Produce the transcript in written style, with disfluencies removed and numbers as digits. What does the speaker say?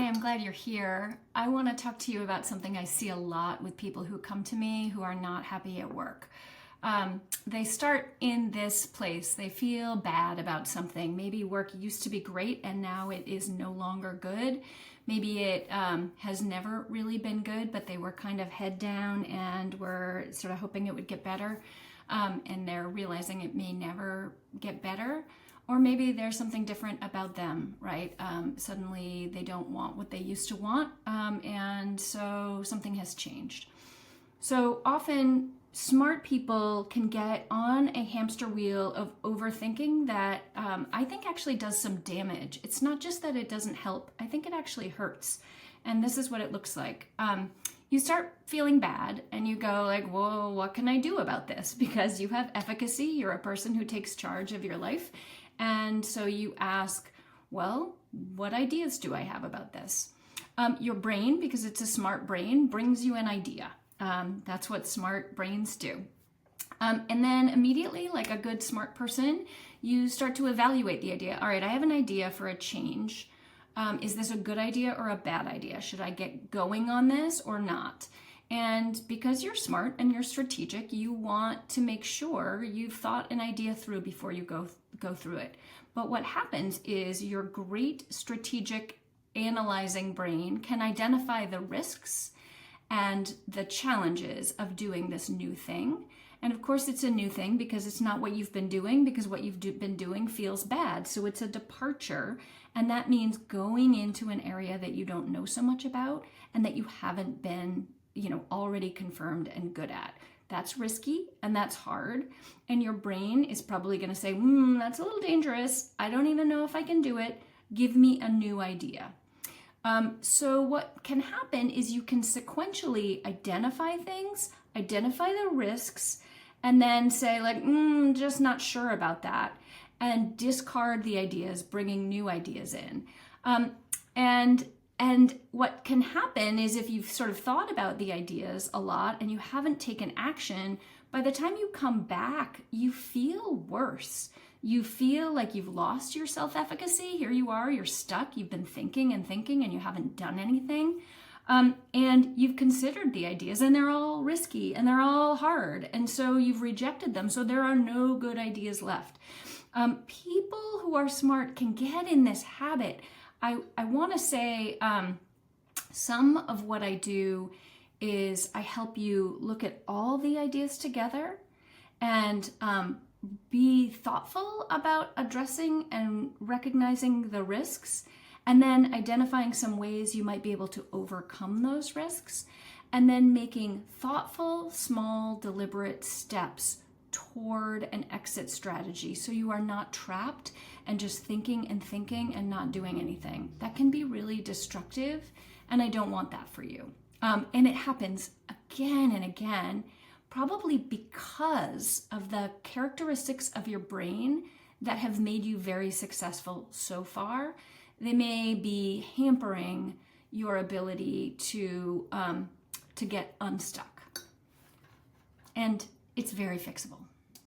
I'm glad you're here. I want to talk to you about something I see a lot with people who come to me who are not happy at work. They start in this place. They feel bad about something. Maybe work used to be great and now it is no longer good. Maybe it has never really been good, but they were kind of head down and were sort of hoping it would get better. And they're realizing it may never get better. Or maybe there's something different about them, right? Suddenly they don't want what they used to want, and so something has changed. So often smart people can get on a hamster wheel of overthinking that I think actually does some damage. It's not just that it doesn't help, I think it actually hurts. And this is what it looks like. You start feeling bad and you go like, whoa, what can I do about this? Because you have efficacy, you're a person who takes charge of your life. And so you ask, well, what ideas do I have about this? Your brain, because it's a smart brain, brings you an idea. That's what smart brains do. And then immediately, like a good smart person, you start to evaluate the idea. All right, I have an idea for a change. Is this a good idea or a bad idea? Should I get going on this or not? And because you're smart and you're strategic, you want to make sure you've thought an idea through before you go through it. But what happens is your great strategic analyzing brain can identify the risks and the challenges of doing this new thing. And of course, it's a new thing because it's not what you've been doing, because what you've been doing feels bad. So it's a departure. And that means going into an area that you don't know so much about and that you haven't been already confirmed and good at. That's risky and that's hard. And your brain is probably going to say, that's a little dangerous. I don't even know if I can do it. Give me a new idea. So what can happen is you can sequentially identify things, identify the risks, and then say like, just not sure about that, and discard the ideas, bringing new ideas in. And what can happen is if you've sort of thought about the ideas a lot and you haven't taken action, by the time you come back, you feel worse. You feel like you've lost your self-efficacy. Here you are, you're stuck. You've been thinking and thinking and you haven't done anything. And you've considered the ideas and they're all risky and they're all hard. And so you've rejected them. So there are no good ideas left. People who are smart can get in this habit. I want to say some of what I do is I help you look at all the ideas together and be thoughtful about addressing and recognizing the risks, and then identifying some ways you might be able to overcome those risks, and then making thoughtful, small, deliberate steps toward an exit strategy so you are not trapped and just thinking and not doing anything. That can be really destructive, and I don't want that for you. And it happens again and again, probably because of the characteristics of your brain that have made you very successful so far. They may be hampering your ability to get unstuck. And it's very fixable.